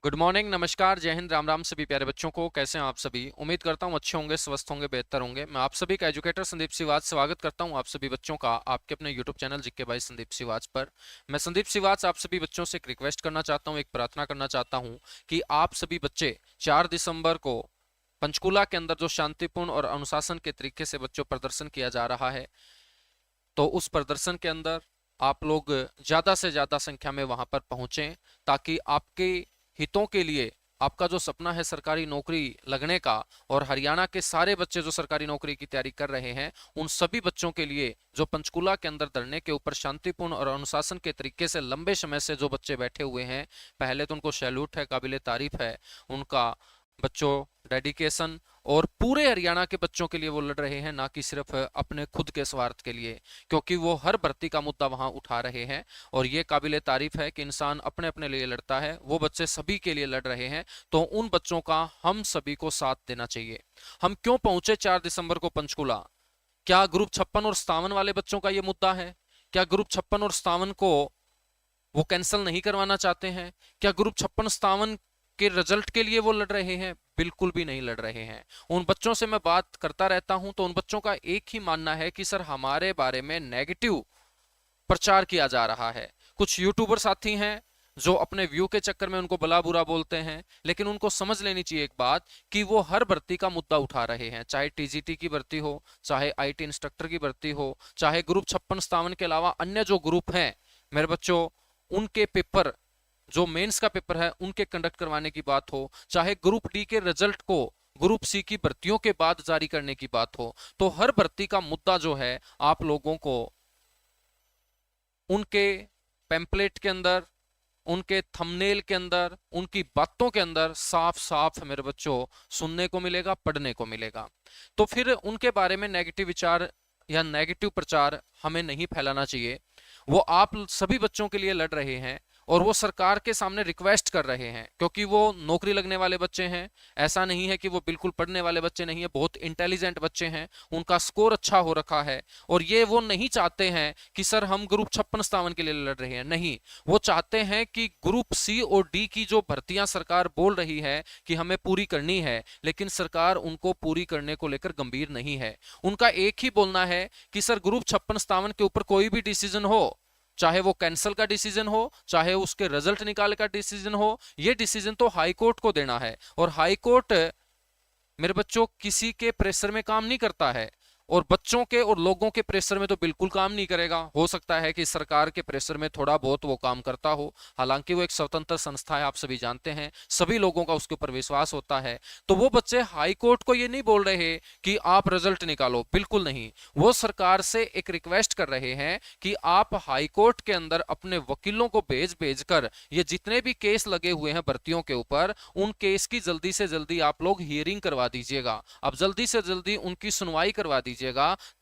Good morning, नमस्कार, जय हिंद, राम राम सभी प्यारे बच्चों को। कैसे हैं आप सभी? उम्मीद करता हूं अच्छे होंगे, स्वस्थ होंगे, बेहतर होंगे। मैं आप सभी का एजुकेटर संदीप सिवाच स्वागत करता हूं आप सभी बच्चों का आपके अपने YouTube channel GK by Sandeep Siwach पर। मैं संदीप सिवाच आप सभी बच्चों से एक रिक्वेस्ट करना चाहता हूं, एक प्रार्थना करना चाहता हूं कि आप सभी बच्चे 4 दिसंबर को पंचकुला के अंदर जो शांतिपूर्ण और अनुशासन के तरीके से बच्चों प्रदर्शन किया जा रहा है, तो उस प्रदर्शन के अंदर आप लोग ज्यादा से ज्यादा संख्या में वहां पर पहुंचें, ताकि आपके हितों के लिए, आपका जो सपना है सरकारी नौकरी लगने का, और हरियाणा के सारे बच्चे जो सरकारी नौकरी की तैयारी कर रहे हैं, उन सभी बच्चों के लिए जो पंचकुला के अंदर धरने के ऊपर शांतिपूर्ण और अनुशासन के तरीके से लंबे समय से जो बच्चे बैठे हुए हैं, पहले तो उनको सैल्यूट है, काबिले तारीफ है उनका बच्चों डेडिकेशन। और पूरे हरियाणा के बच्चों के लिए वो लड़ रहे हैं, ना कि सिर्फ अपने खुद के स्वार्थ के लिए, क्योंकि वो हर भर्ती का मुद्दा वहां उठा रहे हैं। और ये काबिले तारीफ है कि इंसान अपने अपने लिए लड़ता है, वो बच्चे सभी के लिए लड़ रहे हैं। तो उन बच्चों का हम सभी को साथ देना चाहिए। हम क्यों पहुंचे 4 दिसंबर को पंचकुला? क्या ग्रुप 56 और 57 वाले बच्चों का ये मुद्दा है? क्या ग्रुप 56 और 57 को वो कैंसिल नहीं करवाना चाहते हैं? क्या ग्रुप 56 57 के रिजल्ट के लिए वो लड़ रहे हैं? बिल्कुल भी नहीं लड़ रहे हैं। उन बच्चों से मैं बात करता रहता हूं तो उन बच्चों का एक ही मानना है कि सर हमारे बारे में नेगेटिव प्रचार किया जा रहा है। कुछ यूट्यूबर साथी हैं जो अपने व्यू के चक्कर में उनको भला बुरा बोलते हैं, लेकिन उनको समझ लेनी चाहिए एक बात कि वो हर भर्ती का मुद्दा उठा रहे हैं, चाहे टीजीटी की भर्ती हो, चाहे आईटी इंस्ट्रक्टर की भर्ती हो, चाहे ग्रुप 56 57 के अलावा अन्य जो ग्रुप हैं मेरे बच्चों, उनके पेपर, जो मेंस का पेपर है उनके कंडक्ट करवाने की बात हो, चाहे ग्रुप डी के रिजल्ट को ग्रुप सी की भर्तियों के बाद जारी करने की बात हो, तो हर भर्ती का मुद्दा जो है आप लोगों को उनके पैम्पलेट के अंदर, उनके थंबनेल के अंदर, उनकी बातों के अंदर साफ साफ मेरे बच्चों सुनने को मिलेगा, पढ़ने को मिलेगा। तो फिर उनके बारे में नेगेटिव विचार या नेगेटिव प्रचार हमें नहीं फैलाना चाहिए। वो आप सभी बच्चों के लिए लड़ रहे हैं और वो सरकार के सामने रिक्वेस्ट कर रहे हैं, क्योंकि वो नौकरी लगने वाले बच्चे हैं। ऐसा नहीं है कि वो बिल्कुल पढ़ने वाले बच्चे नहीं है, बहुत इंटेलिजेंट बच्चे हैं, उनका स्कोर अच्छा हो रखा है। और ये वो नहीं चाहते हैं कि सर हम ग्रुप 56 57 के लिए लड़ रहे हैं, नहीं। वो चाहते हैं कि ग्रुप सी और डी की जो भर्तियां सरकार बोल रही है कि हमें पूरी करनी है, लेकिन सरकार उनको पूरी करने को लेकर गंभीर नहीं है। उनका एक ही बोलना है कि सर ग्रुप 56 57 के ऊपर कोई भी डिसीजन हो, चाहे वो कैंसिल का डिसीजन हो, चाहे उसके रिजल्ट निकाले का डिसीजन हो, ये डिसीजन तो हाई कोर्ट को देना है। और हाई कोर्ट मेरे बच्चों किसी के प्रेशर में काम नहीं करता है, और बच्चों के और लोगों के प्रेशर में तो बिल्कुल काम नहीं करेगा। हो सकता है कि सरकार के प्रेशर में थोड़ा बहुत वो काम करता हो, हालांकि वो एक स्वतंत्र संस्था है, आप सभी जानते हैं, सभी लोगों का उसके ऊपर विश्वास होता है। तो वो बच्चे हाई कोर्ट को ये नहीं बोल रहे कि आप रिजल्ट निकालो, बिल्कुल नहीं। वो सरकार से एक रिक्वेस्ट कर रहे हैं कि आप हाई कोर्ट के अंदर अपने वकीलों को भेज भेज कर ये जितने भी केस लगे हुए हैं भर्तियों के ऊपर, उन केस की जल्दी से जल्दी आप लोग हियरिंग करवा दीजिएगा। अब जल्दी से जल्दी उनकी सुनवाई करवा दीजिएगा,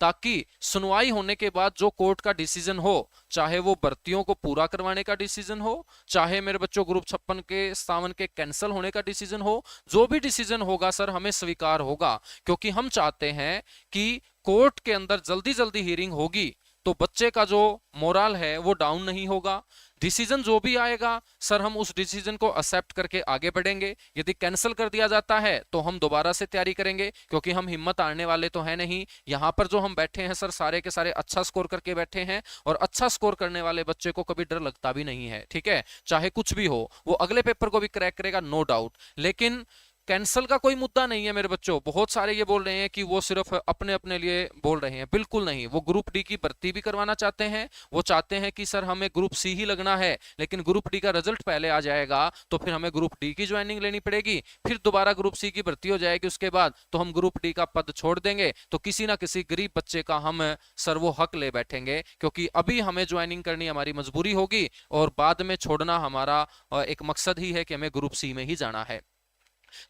ताकि सुनवाई होने के बाद जो कोर्ट का डिसीजन हो, चाहे वो भर्तियों को पूरा करवाने का डिसीजन हो, चाहे मेरे बच्चों ग्रुप 56 के 57 के कैंसिल होने का डिसीजन हो, जो भी डिसीजन होगा सर हमें स्वीकार होगा। क्योंकि हम चाहते हैं कि कोर्ट के अंदर जल्दी जल्दी हियरिंग होगी तो बच्चे का जो मोरल है वो डाउन नहीं होगा। डिसीजन जो भी आएगा सर हम उस डिसीजन को एक्सेप्ट करके आगे बढ़ेंगे। यदि कैंसिल कर दिया जाता है तो हम दोबारा से तैयारी करेंगे, क्योंकि हम हिम्मत हारने वाले तो है नहीं। यहाँ पर जो हम बैठे हैं सर सारे के सारे अच्छा स्कोर करके बैठे हैं, और अच्छा स्कोर करने वाले बच्चे को कभी डर लगता भी नहीं है, ठीक है। चाहे कुछ भी हो, वो अगले पेपर को भी क्रैक करेगा, नो डाउट। लेकिन कैंसल का कोई मुद्दा नहीं है मेरे बच्चों। बहुत सारे ये बोल रहे हैं कि वो सिर्फ अपने अपने लिए बोल रहे हैं, बिल्कुल नहीं। वो ग्रुप डी की भर्ती भी करवाना चाहते हैं। वो चाहते हैं कि सर हमें ग्रुप सी ही लगना है, लेकिन ग्रुप डी का रिजल्ट पहले आ जाएगा तो फिर हमें ग्रुप डी की ज्वाइनिंग लेनी पड़ेगी, फिर दोबारा ग्रुप सी की भर्ती हो जाएगी, उसके बाद तो हम ग्रुप डी का पद छोड़ देंगे, तो किसी ना किसी गरीब बच्चे का हम सर वो हक ले बैठेंगे, क्योंकि अभी हमें ज्वाइनिंग करनी हमारी मजबूरी होगी, और बाद में छोड़ना हमारा एक मकसद ही है कि हमें ग्रुप सी में ही जाना है।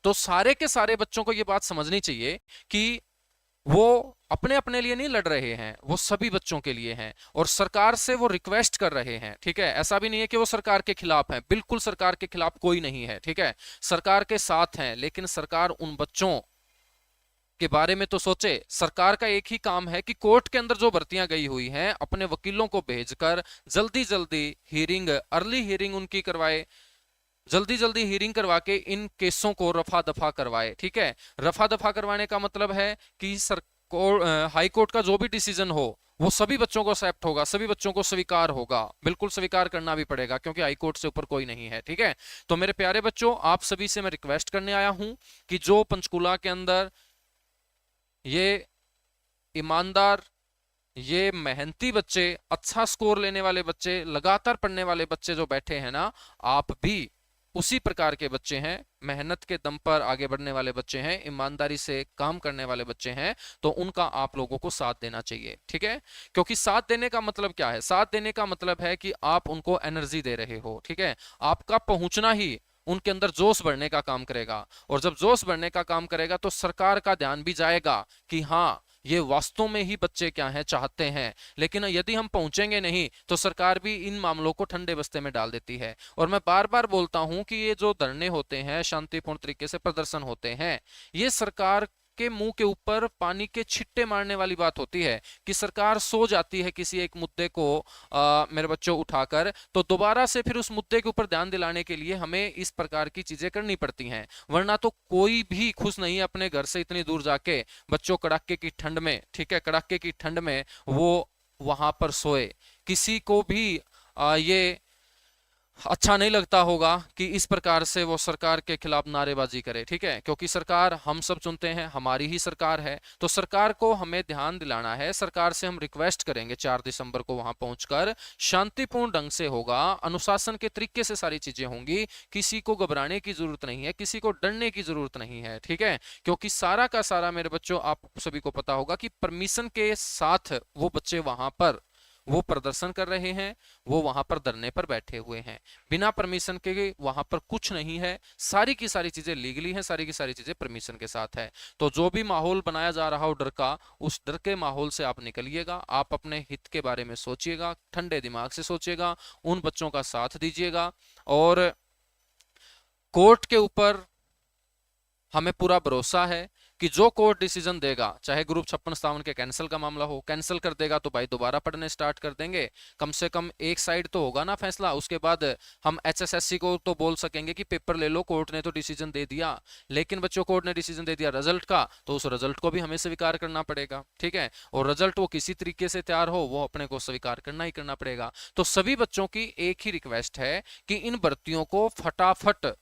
तो सारे के सारे बच्चों को यह बात समझनी चाहिए कि वो अपने अपने लिए नहीं लड़ रहे हैं, वो सभी बच्चों के लिए हैं, और सरकार से वो रिक्वेस्ट कर रहे हैं, ठीक है। ऐसा भी नहीं है कि वो सरकार के खिलाफ है, बिल्कुल सरकार के खिलाफ कोई नहीं है, ठीक है। सरकार के साथ हैं, लेकिन सरकार उन बच्चों के बारे में तो सोचे। सरकार का एक ही काम है कि कोर्ट के अंदर जो भर्तियां गई हुई हैं अपने वकीलों को भेजकर जल्दी जल्दी हियरिंग, अर्ली हियरिंग उनकी करवाए, जल्दी जल्दी हियरिंग करवा के इन केसों को रफा दफा करवाए। ठीक है, रफा दफा करवाने का मतलब है कि हाई कोर्ट का जो भी डिसीजन हो वो सभी बच्चों को एक्सेप्ट होगा, सभी बच्चों को स्वीकार होगा, बिल्कुल स्वीकार करना भी पड़ेगा, क्योंकि हाई कोर्ट से ऊपर कोई नहीं है। ठीक है, तो मेरे प्यारे बच्चों, आप सभी से मैं रिक्वेस्ट करने आया हूं कि जो पंचकुला के अंदर ये ईमानदार, ये मेहनती बच्चे, अच्छा स्कोर लेने वाले बच्चे, लगातार पढ़ने वाले बच्चे जो बैठे हैं ना, आप भी उसी प्रकार के बच्चे हैं, मेहनत के दम पर आगे बढ़ने वाले बच्चे हैं, ईमानदारी से काम करने वाले बच्चे हैं, तो उनका आप लोगों को साथ देना चाहिए। ठीक है, क्योंकि साथ देने का मतलब क्या है? साथ देने का मतलब है कि आप उनको एनर्जी दे रहे हो। ठीक है, आपका पहुंचना ही उनके अंदर जोश बढ़ने का काम करेगा, और जब जोश बढ़ने का काम करेगा तो सरकार का ध्यान भी जाएगा कि हाँ, ये वास्तव में ही बच्चे क्या हैं, चाहते हैं। लेकिन यदि हम पहुंचेंगे नहीं तो सरकार भी इन मामलों को ठंडे बस्ते में डाल देती है। और मैं बार बार बोलता हूं कि ये जो धरने होते हैं, शांतिपूर्ण तरीके से प्रदर्शन होते हैं, ये सरकार के मुंह के ऊपर पानी के छिट्टे मारने वाली बात होती है कि सरकार सो जाती है किसी एक मुद्दे को मेरे बच्चों उठाकर, तो दोबारा से फिर उस मुद्दे के ऊपर ध्यान दिलाने के लिए हमें इस प्रकार की चीजें करनी पड़ती हैं। वरना तो कोई भी खुश नहीं है अपने घर से इतनी दूर जाके बच्चों कड़ाके की ठंड में, ठीक है, कड़ाके की ठंड में वो वहां पर सोए। किसी को भी ये अच्छा नहीं लगता होगा कि इस प्रकार से वो सरकार के खिलाफ नारेबाजी करे। ठीक है, क्योंकि सरकार हम सब चुनते हैं, हमारी ही सरकार है, तो सरकार को हमें ध्यान दिलाना है। सरकार से हम रिक्वेस्ट करेंगे 4 दिसंबर को वहां पहुंचकर, शांतिपूर्ण ढंग से होगा, अनुशासन के तरीके से सारी चीजें होंगी, किसी को घबराने की जरूरत नहीं है, किसी को डरने की जरूरत नहीं है। ठीक है, क्योंकि सारा का सारा मेरे बच्चों आप सभी को पता होगा कि परमिशन के साथ वो बच्चे वहां पर वो प्रदर्शन कर रहे हैं, वो वहां पर धरने पर बैठे हुए हैं, बिना परमिशन के वहां पर कुछ नहीं है, सारी की सारी चीजें लीगली हैं, सारी की सारी चीजें परमिशन के साथ है। तो जो भी माहौल बनाया जा रहा हो डर का, उस डर के माहौल से आप निकलिएगा, आप अपने हित के बारे में सोचिएगा, ठंडे दिमाग से सोचिएगा, उन बच्चों का साथ दीजिएगा, और कोर्ट के ऊपर हमें पूरा भरोसा है कि जो कोर्ट डिसीजन देगा, चाहे ग्रुप 56-57 के कैंसिल का मामला हो, कैंसिल कर देगा तो भाई दोबारा पढ़ने स्टार्ट कर देंगे, कम से कम एक साइड तो होगा ना फैसला। उसके बाद हम एचएसएससी को तो बोल सकेंगे कि पेपर ले लो, कोर्ट ने तो डिसीजन दे दिया। लेकिन बच्चों, कोर्ट ने डिसीजन दे दिया रिजल्ट का, तो उस रिजल्ट को भी हमें स्वीकार करना पड़ेगा। ठीक है, और रिजल्ट वो किसी तरीके से तैयार हो, वो अपने को स्वीकार करना ही करना पड़ेगा। तो सभी बच्चों की एक ही रिक्वेस्ट है कि इन भर्तियों को फटाफट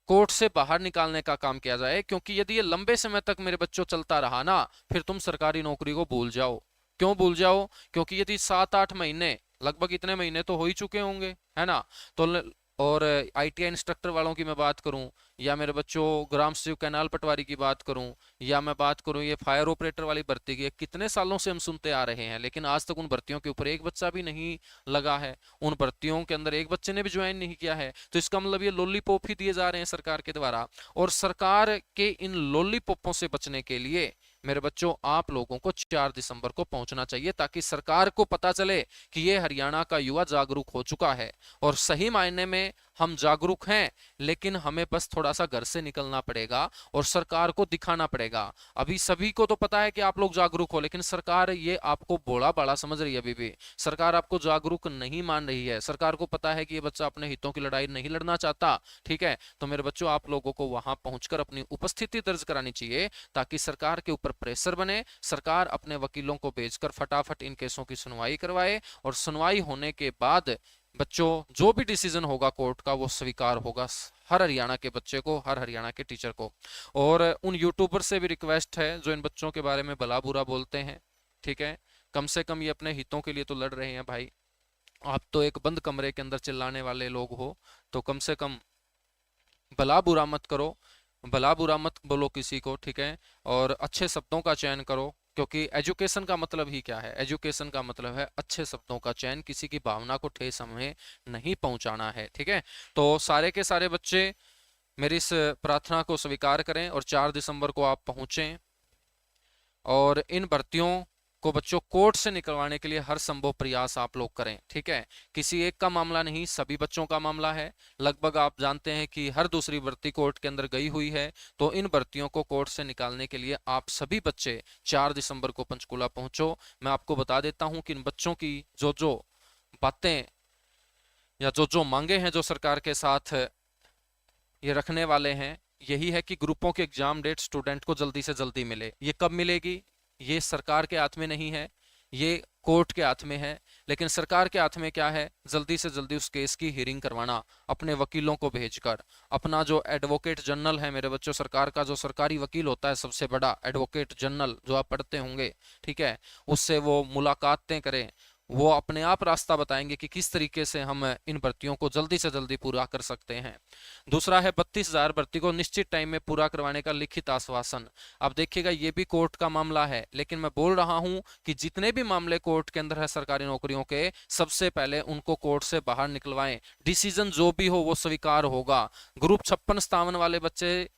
कोर्ट से बाहर निकालने का काम किया जाए, क्योंकि यदि ये लंबे समय तक मेरे बच्चों चलता रहा ना, फिर तुम सरकारी नौकरी को भूल जाओ। क्यों भूल जाओ? क्योंकि यदि 7-8 महीने, लगभग इतने महीने तो हो ही चुके होंगे, है ना, तो और आईटीआई इंस्ट्रक्टर वालों की मैं बात करूं, या मेरे बच्चों ग्राम सेवक कैनाल पटवारी की बात करूं, या मैं बात करूं ये फायर ऑपरेटर वाली भर्ती की, कितने सालों से हम सुनते आ रहे हैं, लेकिन आज तक उन भर्तियों के ऊपर एक बच्चा भी नहीं लगा है, उन भर्तियों के अंदर एक बच्चे ने भी ज्वाइन नहीं किया है। तो इसका मतलब ये लॉलीपॉप ही दिए जा रहे हैं सरकार के द्वारा, और सरकार के इन लॉलीपॉपों से बचने के लिए मेरे बच्चों आप लोगों को 4 दिसंबर को पहुंचना चाहिए, ताकि सरकार को पता चले कि ये हरियाणा का युवा जागरूक हो चुका है, और सही मायने में हम जागरूक हैं, लेकिन हमें बस थोड़ा सा घर से निकलना पड़ेगा और सरकार को दिखाना पड़ेगा। अभी सभी को तो पता है कि आप लोग जागरूक हो, लेकिन सरकार ये आपको भोला भाला समझ रही है। अभी भी सरकार आपको जागरूक नहीं मान रही है। सरकार को पता है कि ये बच्चा अपने हितों की लड़ाई नहीं लड़ना चाहता। ठीक है, तो मेरे बच्चों आप लोगों को वहां पहुंचकर अपनी उपस्थिति दर्ज करानी चाहिए, ताकि सरकार के ऊपर प्रेशर बने, सरकार अपने वकीलों को भेजकर फटाफट इन केसों की सुनवाई करवाए, और सुनवाई होने के बाद बच्चों जो भी डिसीजन होगा कोर्ट का वो स्वीकार होगा हर हरियाणा के बच्चे को, हर हरियाणा के टीचर को। और उन यूट्यूबर से भी रिक्वेस्ट है जो इन बच्चों के बारे में भला बुरा बोलते हैं, ठीक है, कम से कम ये अपने हितों के लिए तो लड़ रहे हैं भाई। आप तो एक बंद कमरे के अंदर चिल्लाने वाले लोग हो, तो कम से कम भला बुरा मत करो, भला बुरा मत बोलो किसी को, ठीक है, और अच्छे शब्दों का चयन करो, क्योंकि एजुकेशन का मतलब ही क्या है? एजुकेशन का मतलब है अच्छे शब्दों का चयन, किसी की भावना को ठेस हमें नहीं पहुंचाना है। ठीक है, तो सारे के सारे बच्चे मेरी इस प्रार्थना को स्वीकार करें और 4 दिसंबर को आप पहुंचें, और इन भर्तियों को बच्चों कोर्ट से निकलवाने के लिए हर संभव प्रयास आप लोग करें। ठीक है, किसी एक का मामला नहीं, सभी बच्चों का मामला है। लगभग आप जानते हैं कि हर दूसरी भर्ती कोर्ट के अंदर गई हुई है, तो इन भर्तियों को कोर्ट से निकालने के लिए आप सभी बच्चे 4 दिसंबर को पंचकूला पहुंचो। मैं आपको बता देता हूं कि इन बच्चों की जो जो बातें या जो जो मांगे हैं जो सरकार के साथ ये रखने वाले हैं, यही है कि ग्रुपों की एग्जाम डेट स्टूडेंट को जल्दी से जल्दी मिले। ये कब मिलेगी, ये सरकार के हाथ में नहीं है, ये कोर्ट के हाथ में है। लेकिन सरकार के हाथ में क्या है, जल्दी से जल्दी उस केस की हियरिंग करवाना, अपने वकीलों को भेजकर। अपना जो एडवोकेट जनरल है मेरे बच्चों, सरकार का जो सरकारी वकील होता है सबसे बड़ा एडवोकेट जनरल, जो आप पढ़ते होंगे, ठीक है, उससे वो मुलाकातें करें, वो अपने आप रास्ता बताएंगे कि किस तरीके से हम इन भर्तियों को जल्दी से जल्दी पूरा कर सकते हैं। दूसरा है 32,000 भर्ती को निश्चित टाइम में पूरा करवाने का लिखित आश्वासन। अब देखिएगा ये भी कोर्ट का मामला है, लेकिन मैं बोल रहा हूं कि जितने भी मामले कोर्ट के अंदर है सरकारी नौकरियों के, सबसे पहले उनको कोर्ट से बाहर निकलवाएं। डिसीजन जो भी हो वो स्वीकार होगा। ग्रुप 56-57 वाले बच्चे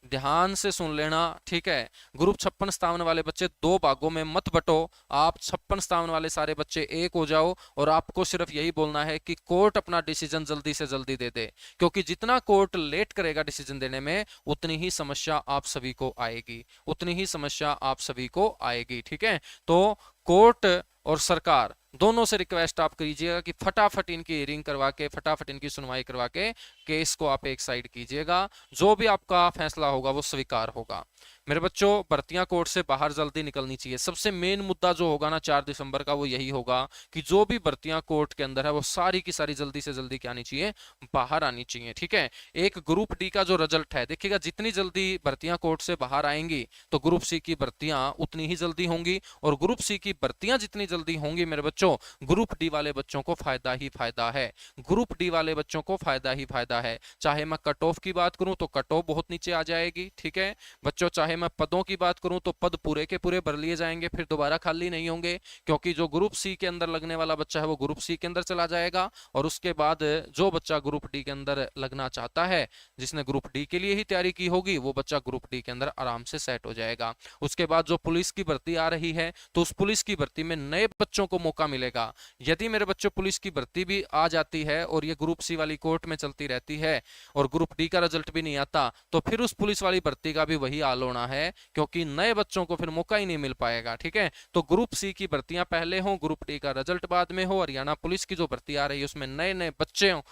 ध्यान से सुन लेना, ठीक है। ग्रुप 56-57 वाले बच्चे दो भागों में मत बटो। आप 56-57 वाले सारे बच्चे एक हो जाओ और आपको सिर्फ यही बोलना है कि कोर्ट अपना डिसीजन जल्दी से जल्दी दे दे, क्योंकि जितना कोर्ट लेट करेगा डिसीजन देने में, उतनी ही समस्या आप सभी को आएगी, उतनी ही समस्या आप सभी को आएगी, ठीक है। तो कोर्ट और सरकार दोनों से रिक्वेस्ट आप कीजिएगा कि फटाफट इनकी हियरिंग करवा के, फटाफट इनकी सुनवाई करवा के केस को आप एक साइड कीजिएगा। जो भी आपका फैसला होगा वो स्वीकार होगा। मेरे बच्चों, भर्तियां कोर्ट से बाहर जल्दी निकलनी चाहिए। सबसे मेन मुद्दा जो होगा ना 4 दिसंबर का, वो यही होगा कि जो भी भर्तियां कोर्ट के अंदर है वो सारी की सारी जल्दी से जल्दी क्या आनी चाहिए, बाहर आनी चाहिए, ठीक है। एक ग्रुप डी का जो रिजल्ट है, देखिएगा जितनी जल्दी भर्तियां कोर्ट से बाहर आएंगी तो ग्रुप सी की भर्तियां उतनी ही जल्दी होंगी, और ग्रुप सी की भर्तियां जितनी जल्दी होंगी मेरे बच्चों, ग्रुप डी वाले बच्चों को फायदा ही फायदा है। ग्रुप डी वाले बच्चों को फायदा ही फायदा है। चाहे मैं कट ऑफ की बात करूं तो कट ऑफ बहुत नीचे आ जाएगी, ठीक है बच्चों। चाहे मैं पदों की बात करूं तो पद पूरे के पूरे भर लिए जाएंगे, फिर दोबारा खाली नहीं होंगे, क्योंकि जो ग्रुप सी के अंदर लगने वाला बच्चा है वो ग्रुप सी के अंदर चला जाएगा। और उसके बाद जो बच्चा ग्रुप डी के अंदर लगना चाहता है, जिसने ग्रुप डी के लिए ही तैयारी की होगी, वो बच्चा ग्रुप डी के अंदर आराम से सेट हो जाएगा। उसके बाद जो पुलिस की भर्ती आ रही है, तो उस पुलिस की भर्ती में नए बच्चों को मौका मिलेगा। यदि मेरे बच्चों पुलिस की भर्ती भी आ जाती है और ये ग्रुप सी वाली कोर्ट में चलती रहती है और ग्रुप डी का रिजल्ट भी नहीं आता, तो फिर उस पुलिस वाली भर्ती का भी वही हाल होना है, क्योंकि नए बच्चों को फिर मौका ही नहीं मिल पाएगा, ठीक है। तो ग्रुप सी की भर्तियां पहले हो, ग्रुप डी का रिजल्ट बाद में हो। हरियाणा पुलिस की जो भर्ती आ रही है उसमें नए नए बच्चे हो,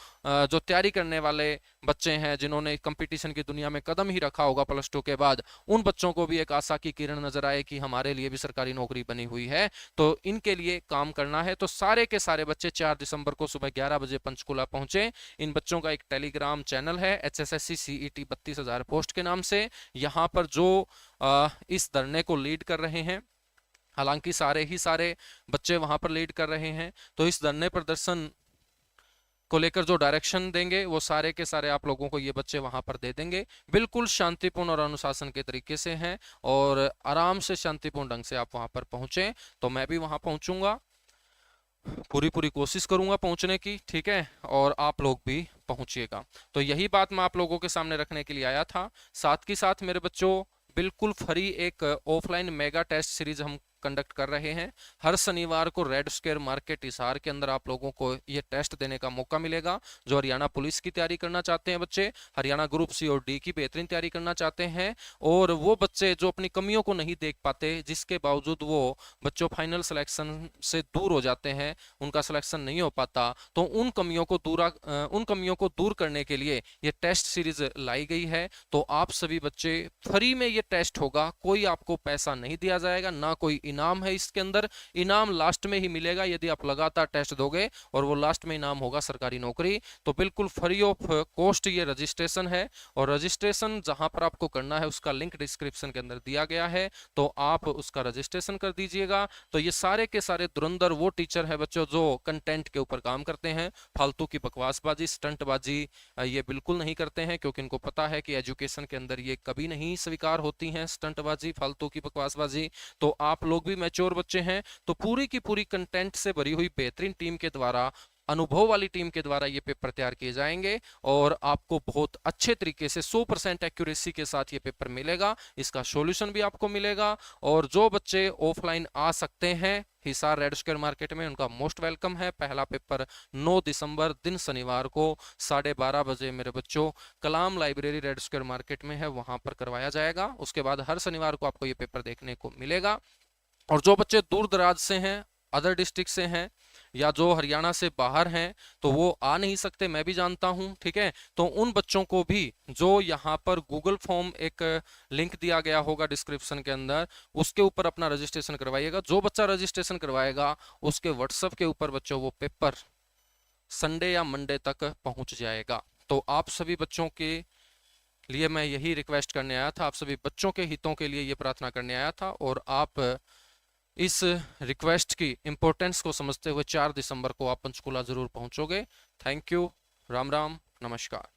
जो तैयारी करने वाले बच्चे हैं, जिन्होंने कंपटीशन की दुनिया में कदम ही रखा होगा +2 के बाद, उन बच्चों को भी एक आशा की किरण नजर आए कि हमारे लिए भी सरकारी नौकरी बनी हुई है, तो इनके लिए काम करना है। तो सारे के सारे बच्चे 4 दिसंबर को सुबह 11 बजे पंचकुला पहुंचे। इन बच्चों का एक टेलीग्राम चैनल है HSSC CET 32,000 पोस्ट के नाम से। यहाँ पर जो इस धरने को लीड कर रहे हैं, हालांकि सारे ही सारे बच्चे वहां पर लीड कर रहे हैं, तो इस धरने प्रदर्शन को लेकर जो डायरेक्शन देंगे वो सारे के सारे आप लोगों को ये बच्चे वहां पर दे देंगे। बिल्कुल शांतिपूर्ण और अनुशासन के तरीके से हैं, और आराम से शांतिपूर्ण ढंग से आप वहां पर पहुंचे। तो मैं भी वहां पहुंचूंगा, पूरी पूरी कोशिश करूंगा पहुंचने की, ठीक है, और आप लोग भी पहुंचिएगा। तो यही बात मैं आप लोगों के सामने रखने के लिए आया था। साथ ही साथ मेरे बच्चों, बिल्कुल फ्री एक ऑफलाइन मेगा टेस्ट सीरीज हम कंडक्ट कर रहे हैं। हर शनिवार को रेड स्क्वायर मार्केट हिसार के अंदर आप लोगों को ये टेस्ट देने का मौका मिलेगा। जो हरियाणा पुलिस की तैयारी करना चाहते हैं बच्चे, हरियाणा ग्रुप सी और डी की बेहतरीन तैयारी करना चाहते हैं, और वो बच्चे जो अपनी कमियों को नहीं देख पाते, जिसके बावजूद वो बच्चों फाइनल सिलेक्शन से दूर हो जाते हैं, उनका सिलेक्शन नहीं हो पाता, तो उन कमियों को दूर करने के लिए ये टेस्ट सीरीज लाई गई है। तो आप सभी बच्चे, फ्री में ये टेस्ट होगा, कोई आपको पैसा नहीं दिया जाएगा, ना कोई इनाम है इसके अंदर। इनाम लास्ट में ही मिलेगा यदि आप लगातार टेस्ट दोगे, और वो लास्ट में इनाम होगा सरकारी नौकरी। तो बिल्कुल फ्री ऑफ कॉस्ट ये रजिस्ट्रेशन है, और रजिस्ट्रेशन जहां पर आपको करना है उसका लिंक डिस्क्रिप्शन के अंदर दिया गया है, तो आप उसका रजिस्ट्रेशन कर दीजिएगा। तो ये सारे के सारे धुरंधर वो टीचर है बच्चों जो कंटेंट के ऊपर काम करते हैं, फालतू की बकवासबाजी, स्टंटबाजी ये बिल्कुल नहीं करते हैं, क्योंकि इनको पता है कि एजुकेशन के अंदर ये कभी नहीं स्वीकार होती हैं, स्टंटबाजी, फालतू की बकवासबाजी। तो आप लोग भी मैच्योर बच्चे हैं, तो पूरी की पूरी कंटेंट से भरी हुई बेहतरीन टीम के द्वारा, अनुभव वाली टीम के द्वारा ये पेपर तैयार किए जाएंगे, और आपको बहुत अच्छे तरीके से 100% एक्यूरेसी के साथ ये पेपर मिलेगा। इसका सॉल्यूशन भी आपको मिलेगा। और जो बच्चे ऑफलाइन आ सकते हैं हिसार रेड स्क्वायर मार्केट में, उनका मोस्ट वेलकम है। पहला पेपर 9 दिसंबर दिन शनिवार को 12:30 बजे मेरे बच्चों कलाम लाइब्रेरी रेड स्क्वायर मार्केट में है, वहां पर करवाया जाएगा। उसके बाद हर शनिवार को आपको ये पेपर देखने को मिलेगा। और जो बच्चे दूर दराज से हैं, अदर डिस्ट्रिक्ट से हैं या जो हरियाणा से बाहर हैं तो वो आ नहीं सकते, मैं भी जानता हूं, ठीक है। तो उन बच्चों को भी जो यहाँ पर गूगल फॉर्म एक लिंक दिया गया होगा डिस्क्रिप्शन के अंदर, उसके ऊपर अपना रजिस्ट्रेशन करवाइएगा। जो बच्चा रजिस्ट्रेशन करवाएगा उसके व्हाट्सएप के ऊपर बच्चों वो पेपर संडे या मंडे तक पहुंच जाएगा। तो आप सभी बच्चों के लिए मैं यही रिक्वेस्ट करने आया था, आप सभी बच्चों के हितों के लिए ये प्रार्थना करने आया था, और आप इस रिक्वेस्ट की इंपॉर्टेंस को समझते हुए 4 दिसंबर को आप पंचकूला जरूर पहुंचोगे। थैंक यू, राम राम, नमस्कार।